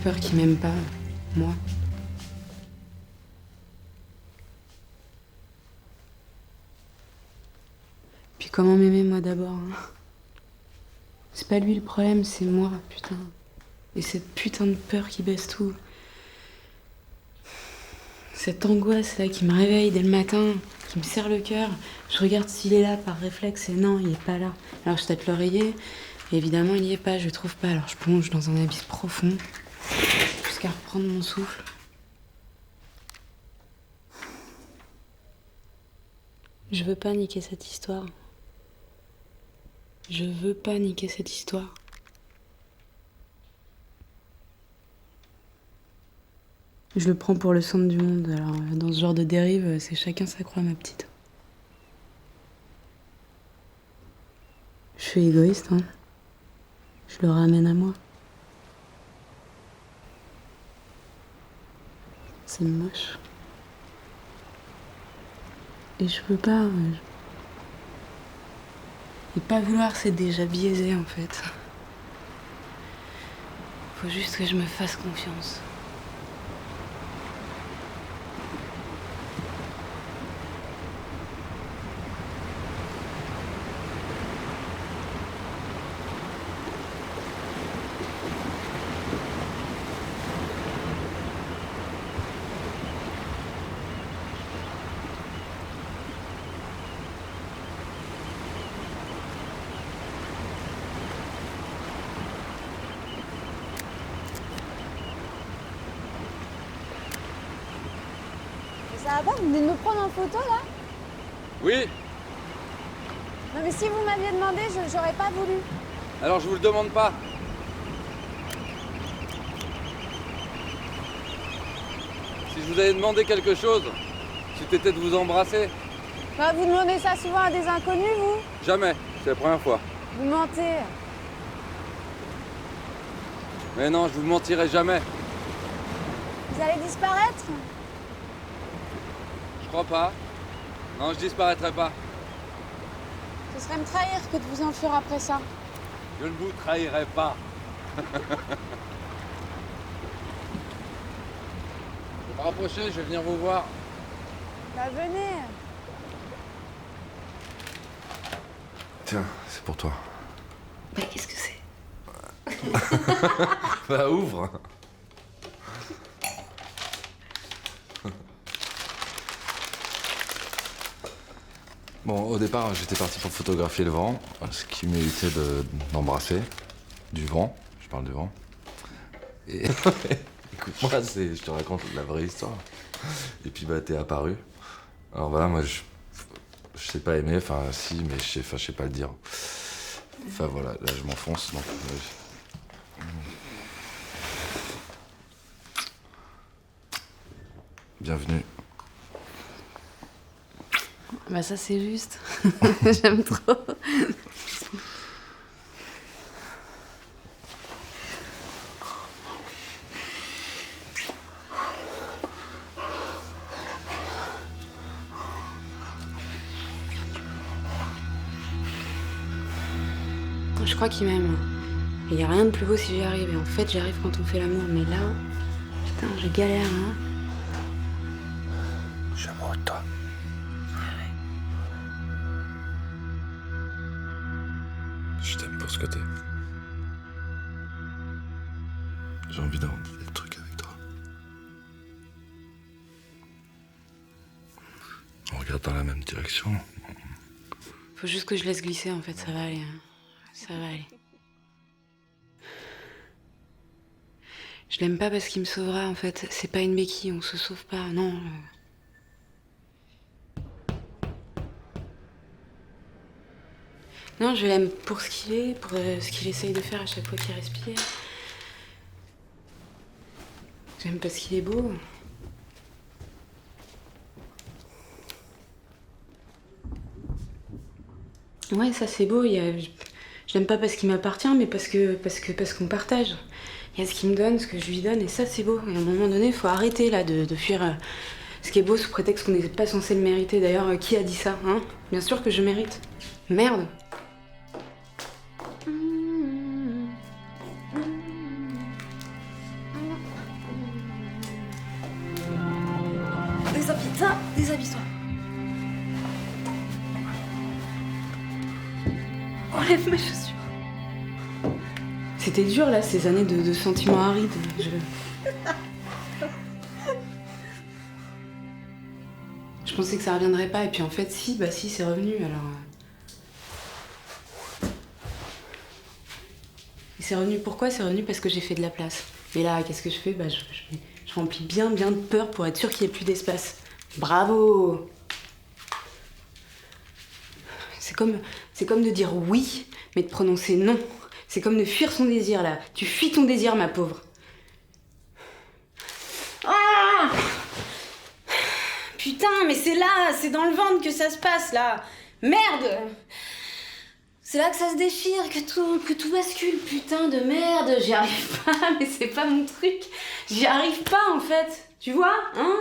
peur qu'il m'aime pas, moi. Puis comment m'aimer, moi, d'abord, hein. C'est pas lui le problème, c'est moi, putain. Et cette putain de peur qui baisse tout. Cette angoisse, là, qui me réveille dès le matin, qui me serre le cœur. Je regarde s'il est là par réflexe et non, il est pas là. Alors je tâte l'oreiller, et évidemment, il y est pas, je le trouve pas. Alors je plonge dans un abysse profond, jusqu'à reprendre mon souffle. Je veux pas niquer cette histoire. Je veux pas niquer cette histoire. Je le prends pour le centre du monde. Alors, dans ce genre de dérive, c'est chacun sa croix, ma petite. Je suis égoïste, hein. Je le ramène à moi. C'est moche. Et je peux pas. Et pas vouloir, c'est déjà biaisé, en fait. Faut juste que je me fasse confiance. Ça va pas, vous venez de me prendre en photo là? Oui, Non mais si vous m'aviez demandé, j'aurais pas voulu. alors je vous le demande pas. Si je vous avais demandé quelque chose, c'était de vous embrasser. Bah, vous demandez ça souvent à des inconnus, vous? Jamais, c'est la première fois. Vous mentez. Mais non, je vous mentirai jamais. Vous allez disparaître? Je crois pas. Non, je disparaîtrai pas. Ce serait me trahir que de vous enfuir après ça. Je ne vous trahirai pas. Je vais me rapprocher, je vais venir vous voir. Bah venez. Tiens, c'est pour toi. Bah, qu'est-ce que c'est? Bah ouvre. Bon, au départ, j'étais parti pour photographier le vent, ce qui méritait d'embrasser. Du vent, je parle du vent. Et écoute-moi, je te raconte la vraie histoire. Et puis bah t'es apparu. Alors voilà, moi je sais pas aimer, enfin si, mais je sais pas le dire. Enfin voilà, là je m'enfonce, donc... Bienvenue. Bah, ça, c'est juste. J'aime trop. Je crois qu'il m'aime. Il n'y a rien de plus beau si j'y arrive. Et en fait, j'y arrive quand on fait l'amour. Mais là, putain, je galère, hein. Je suis amoureux de toi. Je t'aime pour ce côté. J'ai envie d'inventer des trucs avec toi. On regarde dans la même direction. Faut juste que je laisse glisser, en fait. Ça va aller, hein. Ça va aller. Je l'aime pas parce qu'il me sauvera, en fait. C'est pas une béquille, on se sauve pas, non. Non, je l'aime pour ce qu'il est, pour ce qu'il essaye de faire à chaque fois qu'il respire. J'aime parce qu'il est beau. Ouais, ça c'est beau. Je l'aime pas parce qu'il m'appartient, mais parce qu'on partage. Il y a ce qu'il me donne, ce que je lui donne, et ça c'est beau. Et à un moment donné, il faut arrêter là de fuir ce qui est beau sous prétexte qu'on n'est pas censé le mériter. D'ailleurs, qui a dit ça, hein? Bien sûr que je mérite. Merde. déshabille-toi, déshabille-toi. Enlève mes chaussures. C'était dur là, ces années de sentiments arides. Je pensais que ça reviendrait pas, et puis en fait, si, bah si, c'est revenu, alors... Et c'est revenu, pourquoi? C'est revenu parce que j'ai fait de la place. Et là, qu'est-ce que je fais? Bah, je remplis bien de peur pour être sûre qu'il n'y ait plus d'espace. Bravo! C'est comme de dire oui, mais de prononcer non. C'est comme de fuir son désir, là. Tu fuis ton désir, ma pauvre. Ah! Putain, mais c'est là, c'est dans le ventre que ça se passe, là. Merde! C'est là que ça se déchire, que tout bascule, putain de merde. J'y arrive pas, mais c'est pas mon truc. J'y arrive pas, en fait. Tu vois, hein?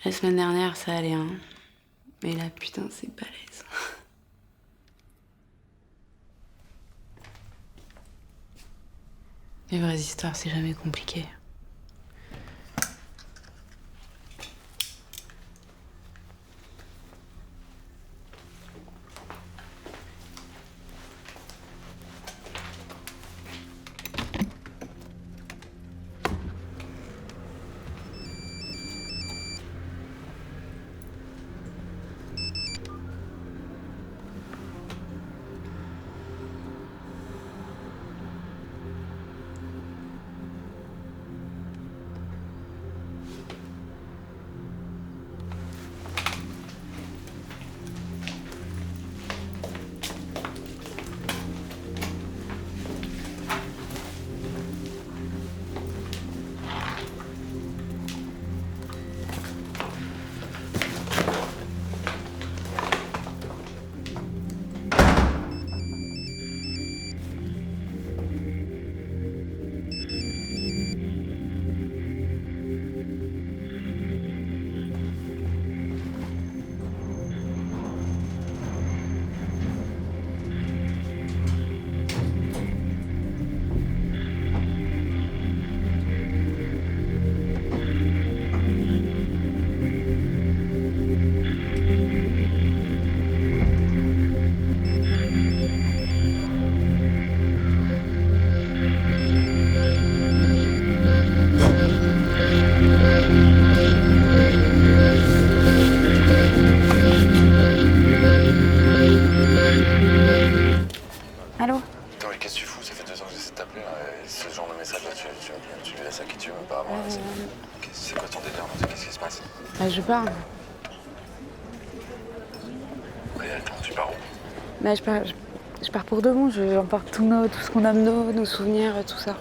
La semaine dernière, ça allait, hein. Mais là, putain, c'est balèze. Les vraies histoires, c'est jamais compliqué. C'est quoi ton délire? Qu'est-ce qui se passe? Je pars. Ouais, attends, tu pars où? Je pars pour de bon. Je emporte tout ce qu'on a de nos souvenirs, tout ça.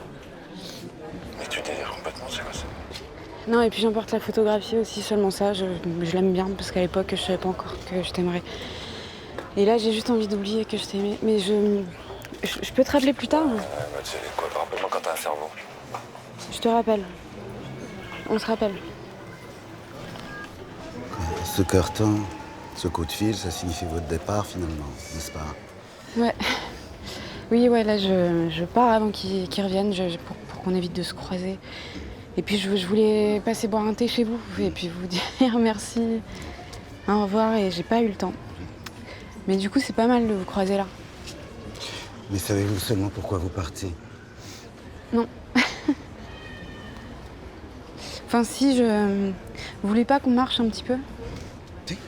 Mais tu délires complètement, c'est quoi ça? Non, et puis j'emporte la photographie aussi, seulement ça. Je l'aime bien parce qu'à l'époque, je savais pas encore que je t'aimerais. Et là, j'ai juste envie d'oublier que je t'aimais. Mais je peux te rappeler plus tard? Bah, tu sais quoi, rappelle-moi quand t'as un cerveau. Je te rappelle. On se rappelle. Ce carton, ce coup de fil, ça signifie votre départ finalement, n'est-ce pas? Ouais. Oui, ouais, là, je pars avant qu'il revienne pour qu'on évite de se croiser. Et puis, je voulais passer boire un thé chez vous et puis vous dire merci, au revoir, et j'ai pas eu le temps. Mais du coup, c'est pas mal de vous croiser là. Mais savez-vous seulement pourquoi vous partez? Non. Enfin, si, vous voulez pas qu'on marche un petit peu? Si.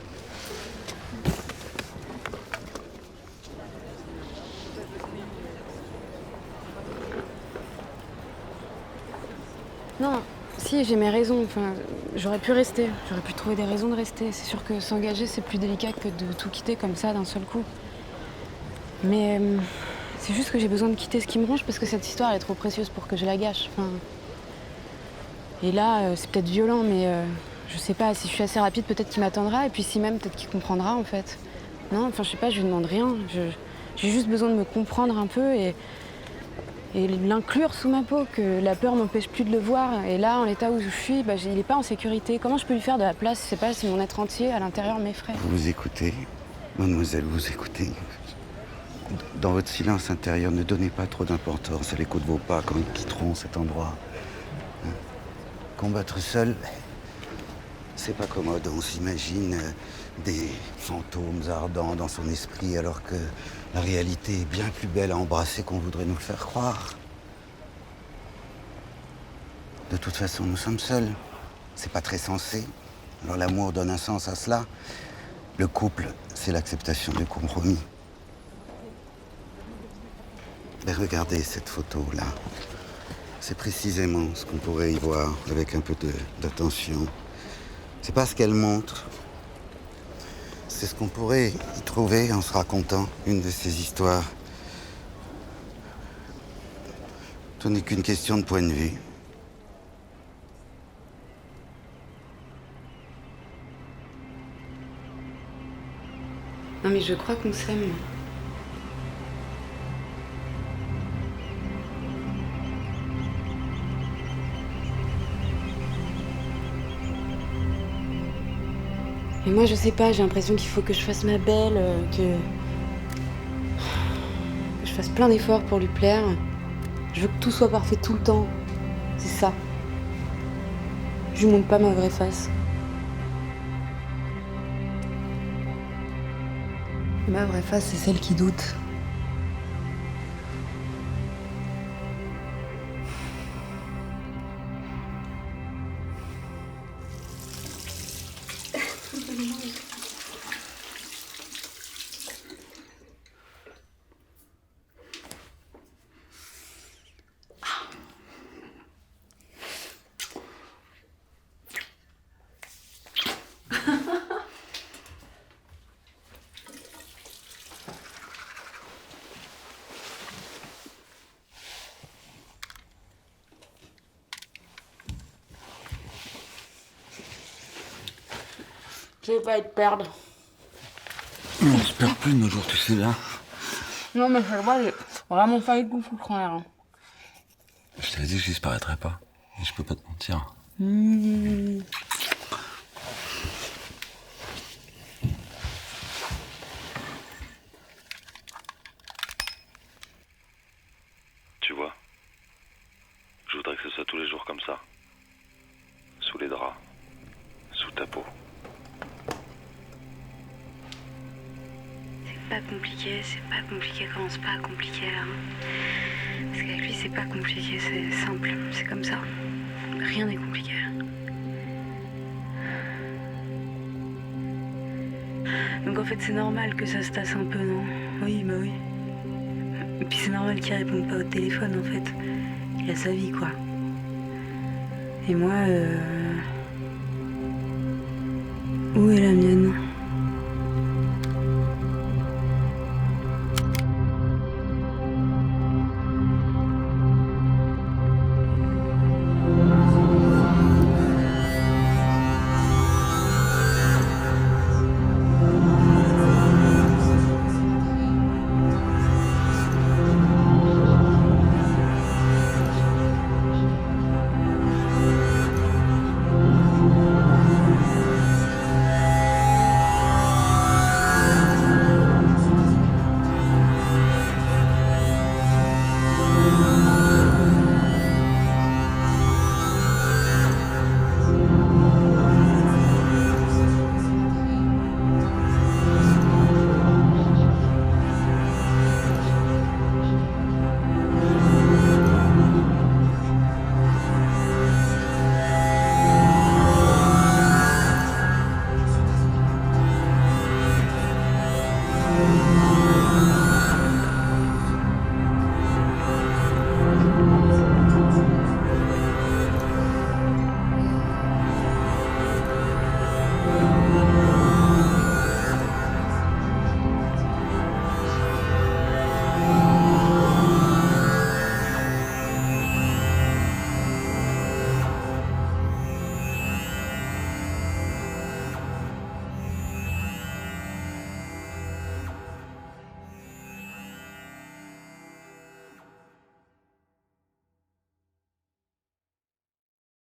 Non, si, j'ai mes raisons. Enfin, j'aurais pu rester. J'aurais pu trouver des raisons de rester. C'est sûr que s'engager, c'est plus délicat que de tout quitter comme ça d'un seul coup. Mais c'est juste que j'ai besoin de quitter ce qui me ronge parce que cette histoire elle est trop précieuse pour que je la gâche. Enfin, et là, c'est peut-être violent, mais je sais pas, si je suis assez rapide, peut-être qu'il m'attendra, et puis si même, peut-être qu'il comprendra en fait. Non, enfin, je sais pas, je lui demande rien. J'ai juste besoin de me comprendre un peu et l'inclure sous ma peau, que la peur m'empêche plus de le voir. Et là, en l'état où je suis, bah, il est pas en sécurité. Comment je peux lui faire de la place? Je sais pas si mon être entier à l'intérieur m'effraie. Vous écoutez Mademoiselle, vous écoutez. Dans votre silence intérieur, ne donnez pas trop d'importance à l'écho de vos pas quand ils quitteront cet endroit. Hein? Combattre seul, c'est pas commode. On s'imagine des fantômes ardents dans son esprit, alors que la réalité est bien plus belle à embrasser qu'on voudrait nous le faire croire. De toute façon, nous sommes seuls. C'est pas très sensé. Alors l'amour donne un sens à cela. Le couple, c'est l'acceptation du compromis. Mais regardez cette photo-là. C'est précisément ce qu'on pourrait y voir avec un peu d'attention. C'est pas ce qu'elle montre. C'est ce qu'on pourrait y trouver en se racontant une de ces histoires. Ce n'est qu'une question de point de vue. Non mais je crois qu'on s'aime. Et moi je sais pas, j'ai l'impression qu'il faut que je fasse ma belle, que je fasse plein d'efforts pour lui plaire. Je veux que tout soit parfait tout le temps. C'est ça. Je lui montre pas ma vraie face. Ma vraie face, c'est celle qui doute. Je vais pas être perdre. On se perd plus de nos jours, tu sais bien. Non mais je vois, j'ai vraiment failli tout foutre en l'air. Je t'avais dit que je disparaîtrais pas. Et je peux pas te mentir. Tu vois, je voudrais que ce soit tous les jours comme ça. Sous les draps, sous ta peau. C'est pas compliqué, commence pas à compliquer là. Parce qu'avec lui c'est pas compliqué, c'est simple, c'est comme ça. Rien n'est compliqué. Donc en fait c'est normal que ça se tasse un peu, non? Oui, bah oui. Et puis c'est normal qu'il réponde pas au téléphone en fait. Il a sa vie quoi. Et moi, où est la mienne?